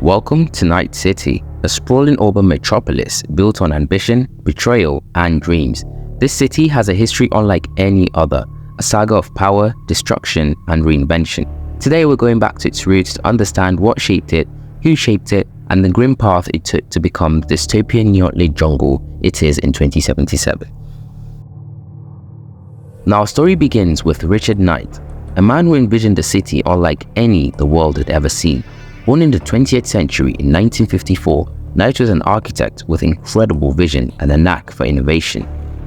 Welcome to Night City, a sprawling urban metropolis built on ambition, betrayal, and dreams. This city has a history unlike any other, a saga of power, destruction, and reinvention. Today we're going back to its roots to understand what shaped it, who shaped it, and the grim path it took to become the dystopian neon-lit jungle it is in 2077. Now our story begins with Richard Knight, a man who envisioned a city unlike any the world had ever seen. Born in the 20th century in 1954, Knight was an architect with incredible vision and a knack for innovation.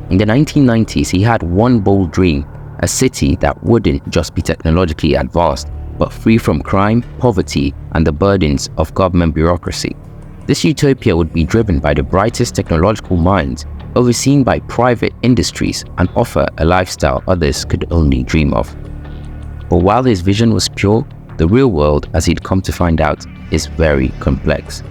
In the 1990s, he had one bold dream, a city that wouldn't just be technologically advanced, but free from crime, poverty, and the burdens of government bureaucracy. This utopia would be driven by the brightest technological minds, overseen by private industries, and offer a lifestyle others could only dream of. But while his vision was pure, the real world, as he'd come to find out, is very complex.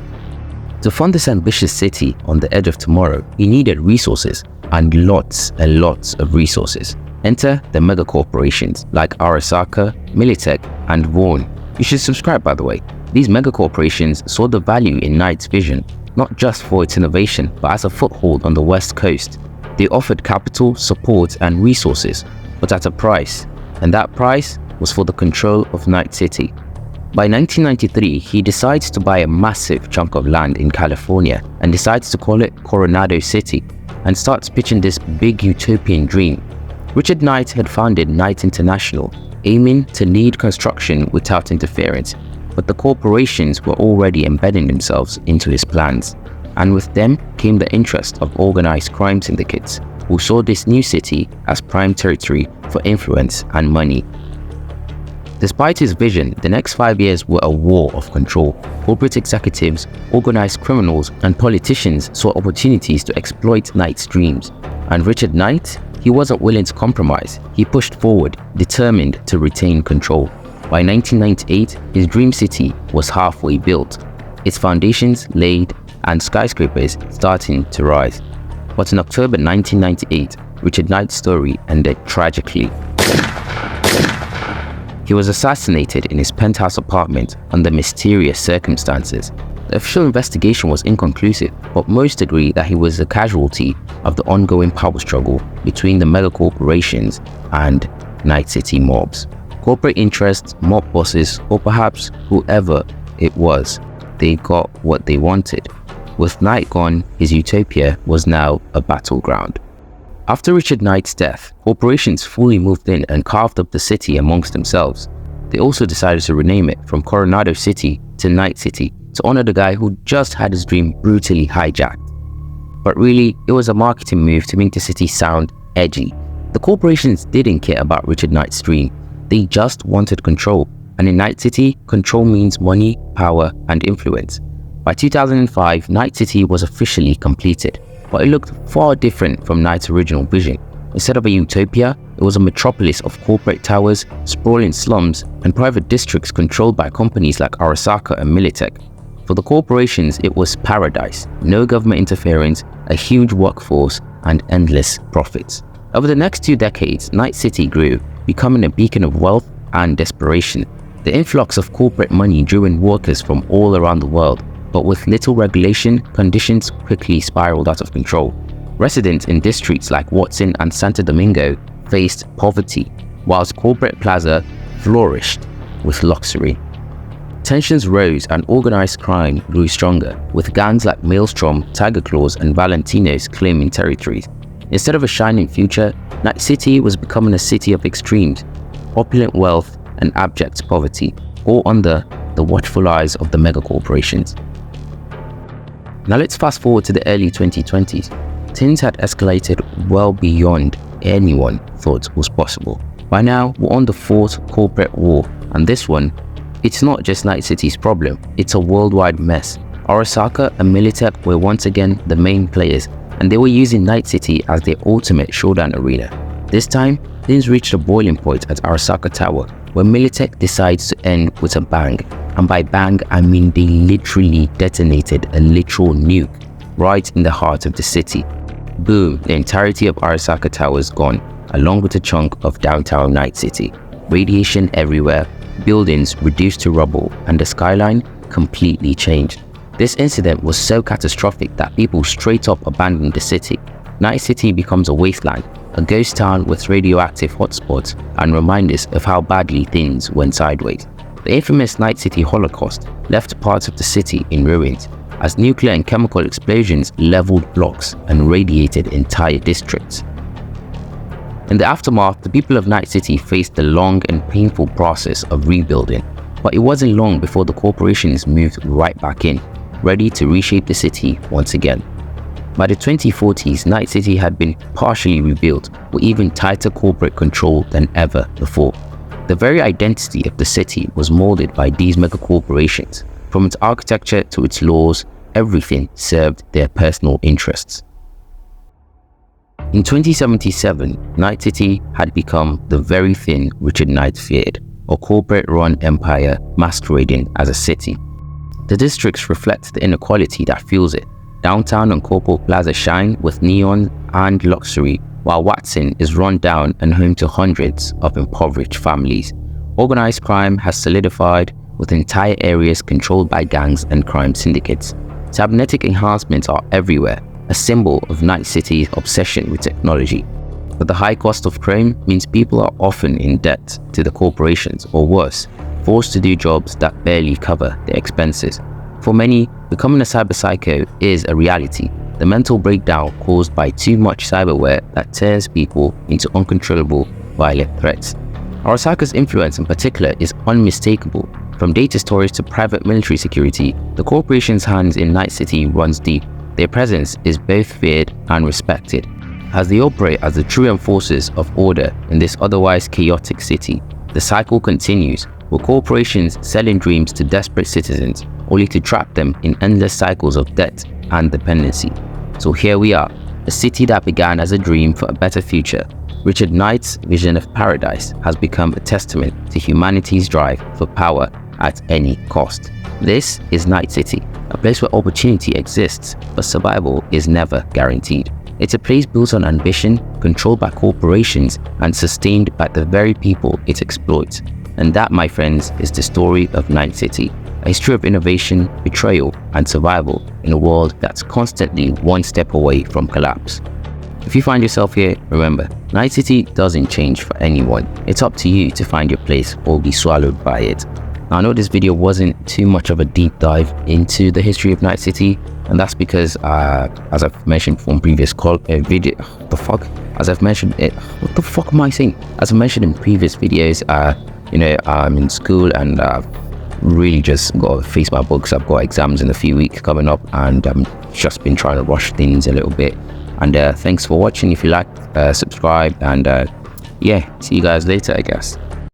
To fund this ambitious city on the edge of tomorrow, he needed resources, and lots of resources. Enter the mega corporations like Arasaka, Militech, and Vaughan. You should subscribe, by the way. These mega corporations saw the value in Knight's vision, not just for its innovation, but as a foothold on the West Coast. They offered capital, support, and resources, but at a price, and that price was for the control of Night City. By 1993, he decides to buy a massive chunk of land in California and decides to call it Coronado City and starts pitching this big utopian dream. Richard Knight had founded Knight International, aiming to lead construction without interference, but the corporations were already embedding themselves into his plans, and with them came the interest of organized crime syndicates, who saw this new city as prime territory for influence and money. Despite his vision, the next 5 years were a war of control. Corporate executives, organized criminals, and politicians saw opportunities to exploit Knight's dreams. And Richard Knight? He wasn't willing to compromise. He pushed forward, determined to retain control. By 1998, his dream city was halfway built, its foundations laid, and skyscrapers starting to rise. But in October 1998, Richard Knight's story ended tragically. He was assassinated in his penthouse apartment under mysterious circumstances. The official investigation was inconclusive, but most agree that he was a casualty of the ongoing power struggle between the mega corporations and Night City mobs. Corporate interests, mob bosses, or perhaps whoever it was, they got what they wanted. With Knight gone, his utopia was now a battleground. After Richard Knight's death, corporations fully moved in and carved up the city amongst themselves. They also decided to rename it from Coronado City to Night City to honor the guy who just had his dream brutally hijacked. But really, it was a marketing move to make the city sound edgy. The corporations didn't care about Richard Knight's dream. They just wanted control. And in Night City, control means money, power, and influence. By 2005, Night City was officially completed. But it looked far different from Knight's original vision. Instead of a utopia, it was a metropolis of corporate towers, sprawling slums, and private districts controlled by companies like Arasaka and Militech. For the corporations, it was paradise, no government interference, a huge workforce, and endless profits. Over the next 2 decades, Night City grew, becoming a beacon of wealth and desperation. The influx of corporate money drew in workers from all around the world, but with little regulation, conditions quickly spiraled out of control. Residents in districts like Watson and Santo Domingo faced poverty, whilst corporate plaza flourished with luxury. Tensions rose and organized crime grew stronger, with gangs like Maelstrom, Tiger Claws, and Valentinos claiming territories. Instead of a shining future, Night City was becoming a city of extremes, opulent wealth and abject poverty, all under the watchful eyes of the mega corporations. Now let's fast forward to the early 2020s. Things had escalated well beyond anyone thought was possible. By now, we're on the 4th corporate war, and this one, it's not just Night City's problem, it's a worldwide mess. Arasaka and Militech were once again the main players, and they were using Night City as their ultimate showdown arena. This time, things reached a boiling point at Arasaka Tower, where Militech decides to end with a bang. And by bang, I mean they literally detonated a literal nuke right in the heart of the city. Boom, the entirety of Arasaka Tower is gone, along with a chunk of downtown Night City. Radiation everywhere, buildings reduced to rubble, and the skyline completely changed. This incident was so catastrophic that people straight up abandoned the city. Night City becomes a wasteland, a ghost town with radioactive hotspots and reminders of how badly things went sideways. The infamous Night City Holocaust left parts of the city in ruins, as nuclear and chemical explosions leveled blocks and radiated entire districts. In the aftermath, the people of Night City faced the long and painful process of rebuilding, but it wasn't long before the corporations moved right back in, ready to reshape the city once again. By the 2040s, Night City had been partially rebuilt with even tighter corporate control than ever before. The very identity of the city was molded by these megacorporations. From its architecture to its laws, everything served their personal interests. In 2077, Night City had become the very thing Richard Knight feared, a corporate-run empire masquerading as a city. The districts reflect the inequality that fuels it. Downtown and Corporal Plaza shine with neon and luxury, while Watson is run down and home to hundreds of impoverished families. Organized crime has solidified, with entire areas controlled by gangs and crime syndicates. Cybernetic enhancements are everywhere, a symbol of Night City's obsession with technology. But the high cost of crime means people are often in debt to the corporations, or worse, forced to do jobs that barely cover their expenses. For many, becoming a cyber psycho is a reality, the mental breakdown caused by too much cyberware that turns people into uncontrollable, violent threats. Arasaka's influence in particular is unmistakable. From data storage to private military security, the corporation's hands in Night City runs deep. Their presence is both feared and respected, as they operate as the true enforcers of order in this otherwise chaotic city. The cycle continues, with corporations selling dreams to desperate citizens, only to trap them in endless cycles of debt and dependency. So here we are, a city that began as a dream for a better future. Richard Knight's vision of paradise has become a testament to humanity's drive for power at any cost. This is Night City, a place where opportunity exists, but survival is never guaranteed. It's a place built on ambition, controlled by corporations, and sustained by the very people it exploits. And that, my friends, is the story of Night City, a history of innovation, betrayal, and survival in a world that's constantly one step away from collapse. If you find yourself here, remember, Night City doesn't change for anyone. It's up to you to find your place or be swallowed by it. Now, I know this video wasn't too much of a deep dive into the history of Night City, and that's because, as I've mentioned from previous video, As I've mentioned in previous videos, I'm in school and I've really just got to face my books. I've got exams in a few weeks coming up, and I've just been trying to rush things a little bit. And thanks for watching. If you liked, subscribe, and yeah, see you guys later, I guess.